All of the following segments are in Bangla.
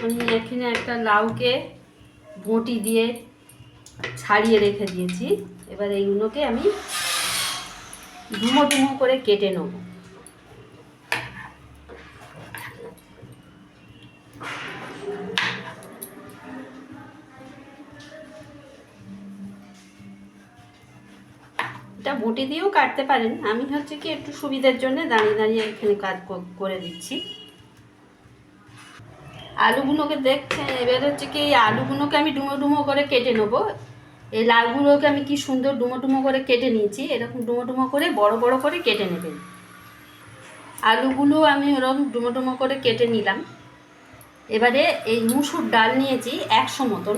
আমি এখানে একটা লাউকে বটি দিয়ে ছাড়িয়ে রেখে দিয়েছি। এবার এইগুলোকে আমি ডুমো ডুমো করে কেটে নেব। এটা বটি দিয়েও কাটতে পারেন, আমি হচ্ছে কি একটু সুবিধার জন্য দাঁড়িয়ে দাঁড়িয়ে এখানে কাজ করে দিচ্ছি। আলুগুলোকে দেখছেন, এবার হচ্ছে কি এই আলুগুলোকে আমি ডুমো ডুমো করে কেটে নেবো। এই লাউগুলোকে আমি কি সুন্দর ডুমো ডুমো করে কেটে নিয়েছি। এরকম ডুমো ডুমো করে বড় বড় করে কেটে নেবেন। আলুগুলো আমি ওরকম ডুমো ডুমো করে কেটে নিলাম। এবারে এই মুসুর ডাল নিয়েছি 100 মতন,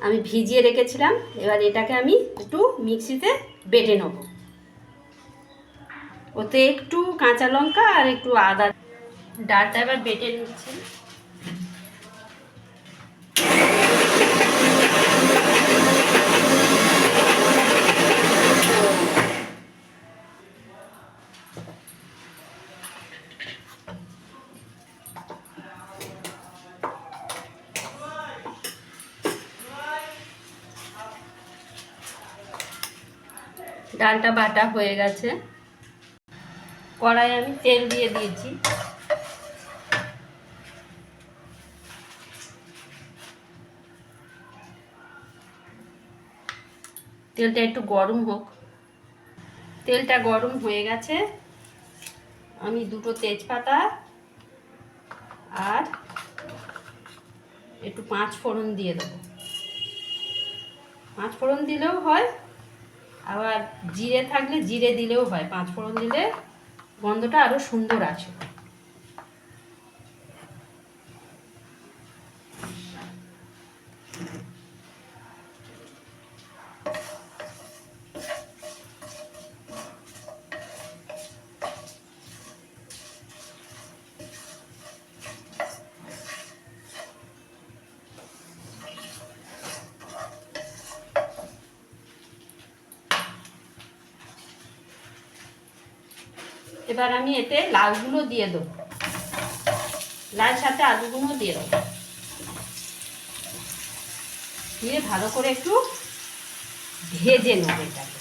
আমি ভিজিয়ে রেখেছিলাম। এবার এটাকে আমি একটু মিক্সিতে বেটে নেব। ওতে একটু কাঁচা লঙ্কা আর একটু আদা, ডালটা এবার বেটে নিচ্ছি। ডালটা বাটা হয়ে গেছে। কড়াই আমি তেল দিয়ে দিয়েছি। তেলটা একটু গরম হোক। তেলটা গরম হয়ে গেছে, আমি দুটো তেজপাতা আর একটু 5 ফোড়ন দিয়ে দেবো। 5 ফোড়ন দিলেও হয়, আবার জিরে থাকলে জিরে দিলেও হয়। 5 ফোড়ন দিলে গন্ধটা আরও সুন্দর আসে। এবার আমি এতে লাউগুলো দিয়ে দেবো, লাল সাথে আলুগুলো দিয়ে দেবো, দিয়ে ভালো করে একটু ভেজে নেবো এটাকে।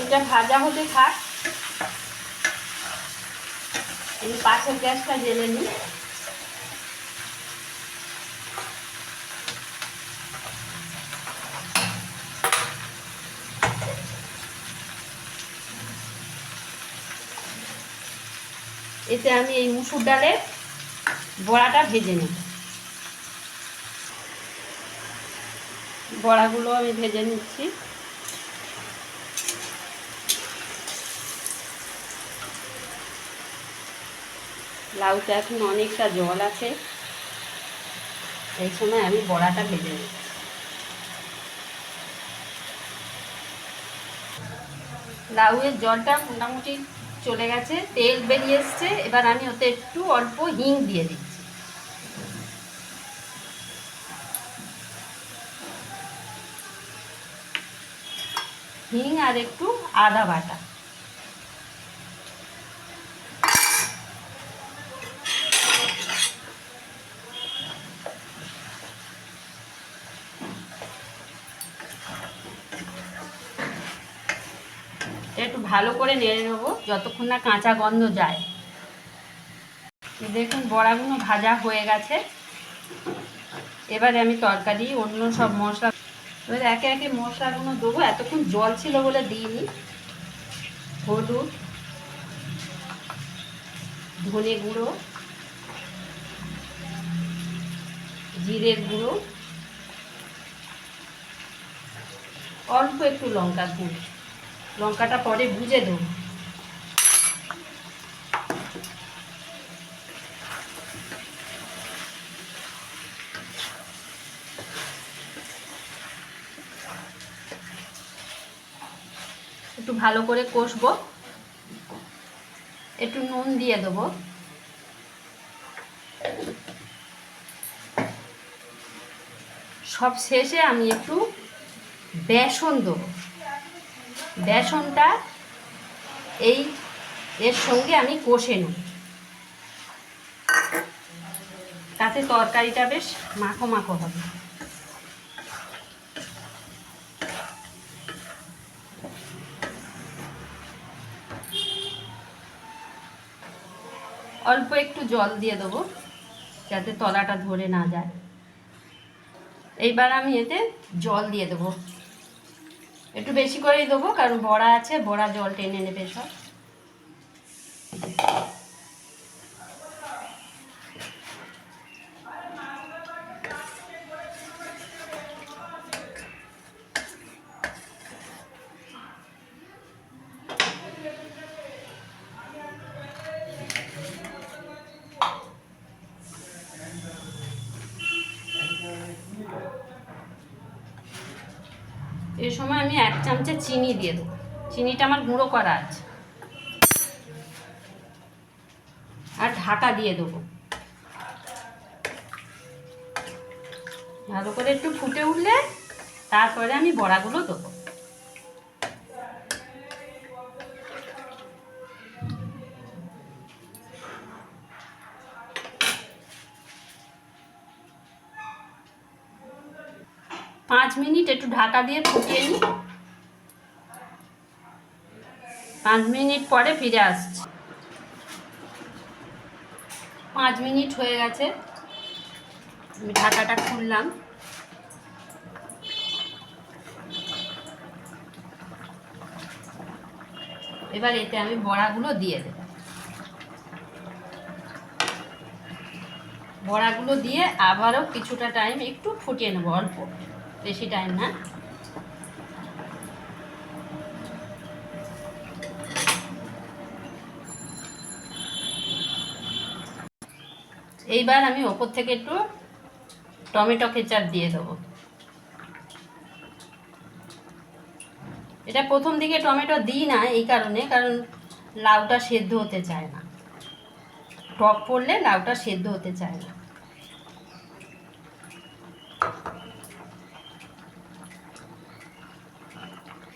এটা ভাজা হতে থাক, আমি পাশের গ্যাসটা জ্বেলে নিই। এতে আমি এই মুসুর ডালের বড়াটা ভেজে নেব। বড়াগুলো আমি ভেজে নিচ্ছি। লাউতে এখন অনেকটা জল আছে, এই সময় আমি বড়াটা ভেজে নিই। লাউয়ের জলটা মোটামুটি চলে গেছে, তেল বেরিয়ে এসছে। এবার আমি ওতে একটু অল্প হিং দিয়ে দিচ্ছি। হিং আর একটু আদা বাটা। একটু ভালো করে নেড়ে নেবো যতক্ষণ না কাঁচা গন্ধ যায়। দেখুন বড়াগুলো ভাজা হয়ে গেছে। এবারে আমি তরকারি অন্য সব মশলা, এবার একে একে মশলাগুলো দেবো। এতক্ষণ জল ছিল বলে দিইনি। হলুদ, ধনে গুঁড়ো, জিরের গুঁড়ো, অল্প একটু লঙ্কা গুঁড়ো। লঙ্কাটা পরে বুঝে দেবো। একটু ভালো করে কষবো। একটু নুন দিয়ে দেবো। সব শেষে আমি একটু বেসন দেবো। বেসনটা এর সঙ্গে আমি কষে নেব, তাতে তরকারিটা বেশ মাখো মাখো হবে। অল্প একটু জল দিয়ে দেবো যাতে তলাটা ধরে না যায়। এইবার আমি এতে জল দিয়ে দেবো, একটু বেশি করেই দেবো কারণ বড়া আছে, বড়া জল টেনে নেবে সব। এই সময় আমি 1 চামচে চিনি দিয়ে দেবো, চিনিটা আমার গুঁড়ো করা আছে। আর ঢাকা দিয়ে দেবো, ভালো করে একটু ফুটে উঠলে তারপরে আমি বড়াগুলো দেবো। পাঁচ মিনিট একটু ঢাকা দিয়ে ফুটিয়ে নিই। 5 মিনিট পরে ফিরে আসছি। 5 মিনিট হয়ে গেছে, আমি ঢাকাটা খুললাম। এবার এতে আমি বড়াগুলো দিয়ে দেব। বড়াগুলো দিয়ে আবারও কিছুটা টাইম একটু ফুটিয়ে নেব, অল্প, বেশি টাইম না। এইবার আমি ওপর থেকে একটু টমেটো কেচাপ দিয়ে দেবো। এটা প্রথম দিকে টমেটো দিই না এই কারণে, কারণ লাউটা সেদ্ধ হতে চায় না, টক পড়লে লাউটা সেদ্ধ হতে চায় না।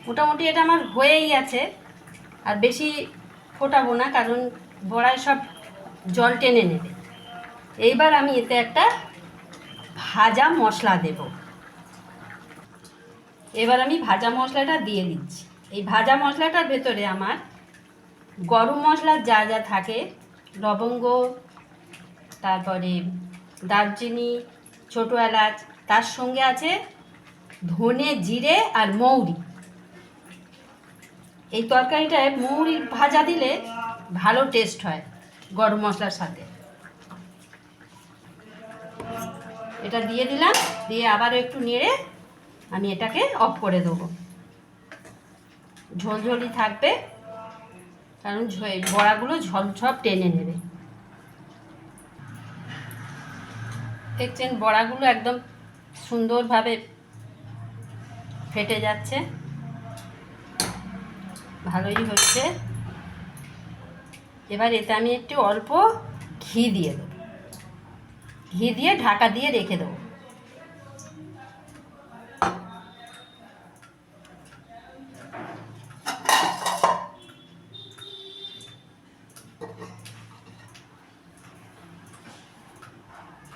মোটামুটি এটা আমার হয়েই গেছে, আর বেশি ফোটাবো না কারণ বড়ায় সব জল টেনে নেবে। এইবার আমি এতে একটা ভাজা মশলা দেব। এবার আমি ভাজা মশলাটা দিয়ে দিচ্ছি। এই ভাজা মশলাটার ভেতরে আমার গরম মশলার যা যা থাকে, লবঙ্গ, তারপরে দারচিনি, ছোটো এলাচ, তার সঙ্গে আছে ধনে, জিরে আর মৌরি। এই তরকারিটায় মৌরি ভাজা দিলে ভালো টেস্ট হয় গরম মশলার সাথে। এটা দিয়ে দিলাম, দিয়ে আবারও একটু নেড়ে আমি এটাকে অফ করে দেবো। ঝোলঝোলি থাকবে কারণ বড়াগুলো ঝোল সব টেনে নেবে। দেখছেন বড়াগুলো একদম সুন্দরভাবে ফেটে যাচ্ছে, ভালোই হচ্ছে। এবার এতে আমি একটু অল্প ঘি দিয়ে দেবো, ঘি দিয়ে ঢাকা দিয়ে রেখে দেবো।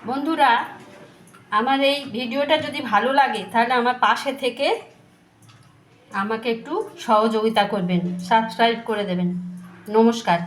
বন্ধুরা, আমার এই ভিডিওটা যদি ভালো লাগে তাহলে আমার পাশে থেকে আমাকে একটু সহযোগিতা করবেন, সাবস্ক্রাইব করে দেবেন। নমস্কার।